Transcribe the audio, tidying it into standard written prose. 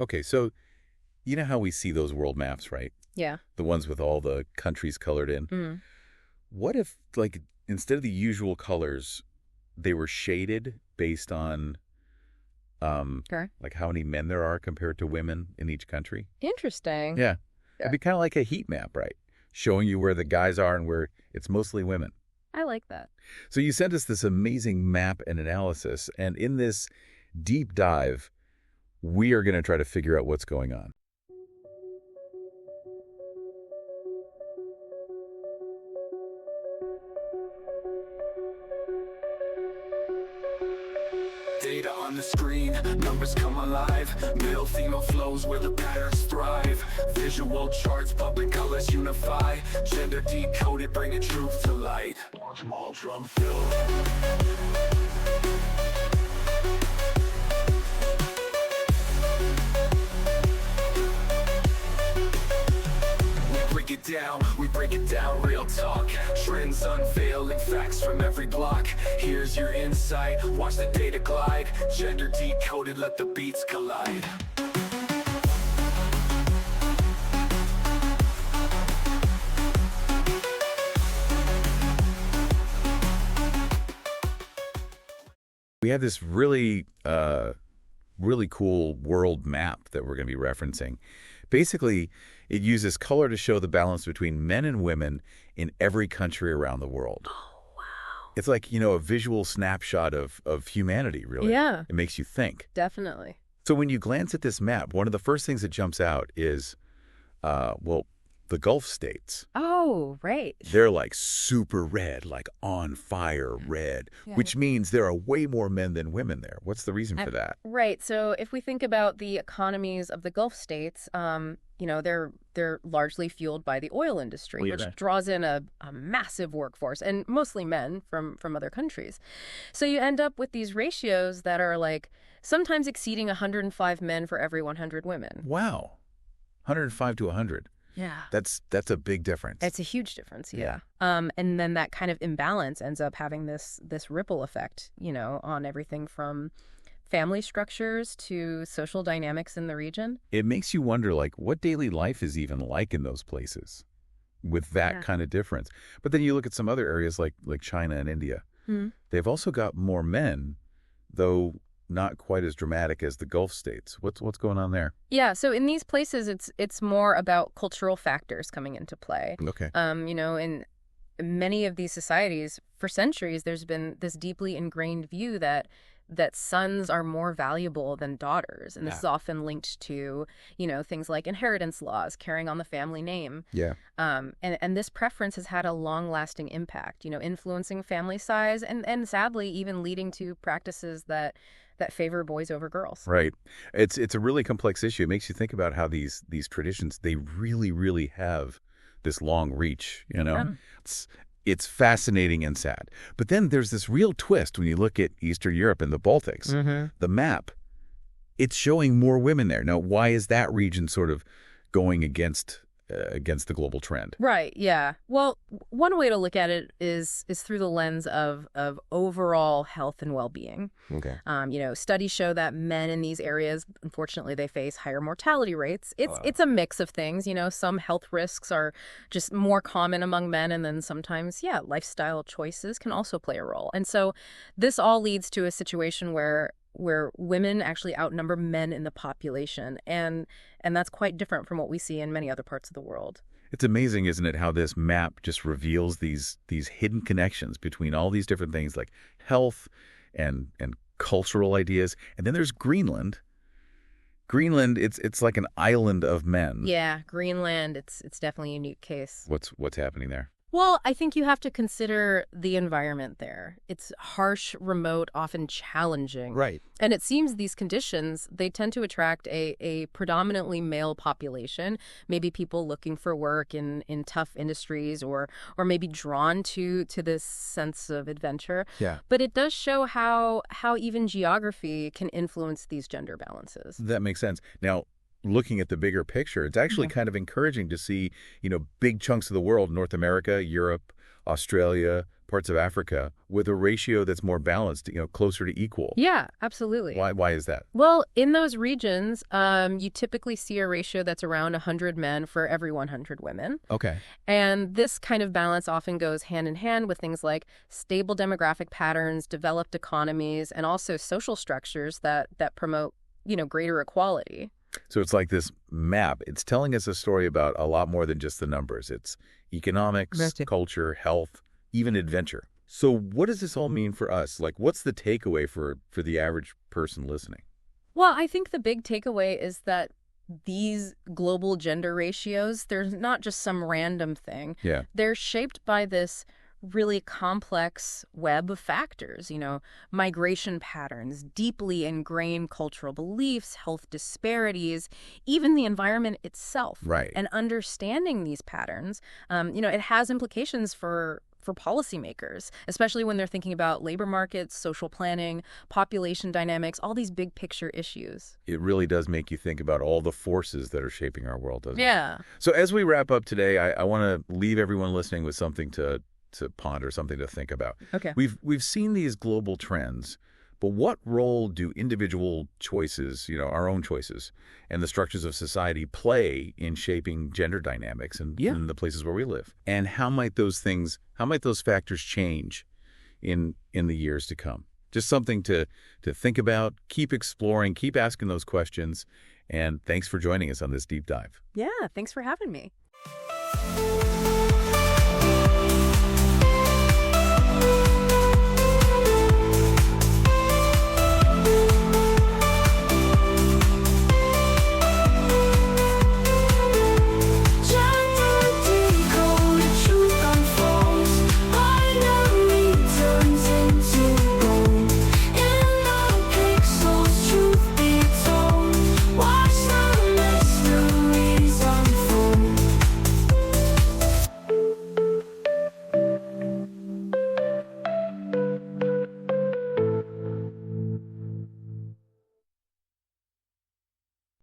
Okay, so you know how we see those world maps, right? Yeah. The ones with all the countries colored in. Mm. What if, like, instead of the usual colors, they were shaded based on, Okay. like, how many men there are compared to women in each country? Interesting. Yeah. It'd Yeah. be kind of like a heat map, right? Showing you where the guys are and where it's mostly women. I like that. So you sent us this amazing map and analysis, and in this deep dive, we are going to try to figure out what's going on. Data on the screen, numbers come alive. Male, female flows where the patterns thrive. Visual charts, public colors unify. Gender decoded, bringing truth to light. Small drum fill. We break it down, real talk. Trends unveiling, facts from every block. Here's your insight, watch the data glide. Gender decoded, let the beats collide. We have this really cool world map that we're going to be referencing. Basically, it uses color to show the balance between men and women in every country around the world. Oh, wow. It's like, a visual snapshot of humanity, really. Yeah. It makes you think. Definitely. So when you glance at this map, one of the first things that jumps out is, the Gulf states. Oh, right. They're like super red, like on fire red, Yeah. which means there are way more men than women there. What's the reason for that? Right. So if we think about the economies of the Gulf states, they're largely fueled by the oil industry, Well, yeah, which that- draws in a massive workforce, and mostly men from other countries. So you end up with these ratios that are like sometimes exceeding 105 men for every 100 women. Wow. 105 to 100. Yeah. That's a big difference. It's a huge difference, yeah. And then that kind of imbalance ends up having this ripple effect, on everything from family structures to social dynamics in the region. It makes you wonder, like, what daily life is even like in those places with that Yeah. kind of difference. But then you look at some other areas like China and India. Hmm. They've also got more men, though not quite as dramatic as the Gulf states. What's going on there? Yeah, so in these places, it's more about cultural factors coming into play. Okay. In many of these societies, for centuries, there's been this deeply ingrained view that sons are more valuable than daughters, and this is often linked to, things like inheritance laws, carrying on the family name. Yeah. And this preference has had a long-lasting impact, influencing family size and sadly even leading to practices that favor boys over girls. Right. It's a really complex issue. It makes you think about how these traditions, they really, really have this long reach, It's fascinating and sad. But then there's this real twist when you look at Eastern Europe and the Baltics. Mm-hmm. The map, it's showing more women there. Now, why is that region sort of going against the global trend? Right, yeah. Well, one way to look at it is through the lens of overall health and well-being. Okay. Studies show that men in these areas, unfortunately, they face higher mortality rates. It's a mix of things. Some health risks are just more common among men, and then sometimes, lifestyle choices can also play a role. And so this all leads to a situation where women actually outnumber men in the population, and that's quite different from what we see in many other parts of the world. It's amazing, isn't it, how this map just reveals these hidden connections between all these different things like health and cultural ideas. And then there's Greenland. Greenland, it's like an island of men. Yeah, Greenland, it's definitely a unique case. What's happening there? Well, I think you have to consider the environment there. It's harsh, remote, often challenging. Right. And it seems these conditions, they tend to attract a predominantly male population, maybe people looking for work in tough industries or maybe drawn to this sense of adventure. Yeah. But it does show how even geography can influence these gender balances. That makes sense. Now, looking at the bigger picture, it's actually kind of encouraging to see, big chunks of the world, North America, Europe, Australia, parts of Africa with a ratio that's more balanced, closer to equal. Yeah, absolutely. Why is that? Well, in those regions, you typically see a ratio that's around 100 men for every 100 women. Okay. And this kind of balance often goes hand in hand with things like stable demographic patterns, developed economies, and also social structures that promote, greater equality. So it's like this map. It's telling us a story about a lot more than just the numbers. It's economics, culture, health, even adventure. So what does this all mean for us? Like, what's the takeaway for the average person listening? Well, I think the big takeaway is that these global gender ratios, they're not just some random thing. Yeah. They're shaped by this really complex web of factors, migration patterns, deeply ingrained cultural beliefs, health disparities, even the environment itself. Right. And understanding these patterns, it has implications for policymakers, especially when they're thinking about labor markets, social planning, population dynamics, all these big picture issues. It really does make you think about all the forces that are shaping our world, doesn't it? Yeah. So as we wrap up today, I want to leave everyone listening with something to ponder, something to think about. Okay. We've seen these global trends, but what role do individual choices, our own choices, and the structures of society play in shaping gender dynamics in the places where we live? And how might those factors change in the years to come? Just something to think about, keep exploring, keep asking those questions. And thanks for joining us on this deep dive. Yeah, thanks for having me.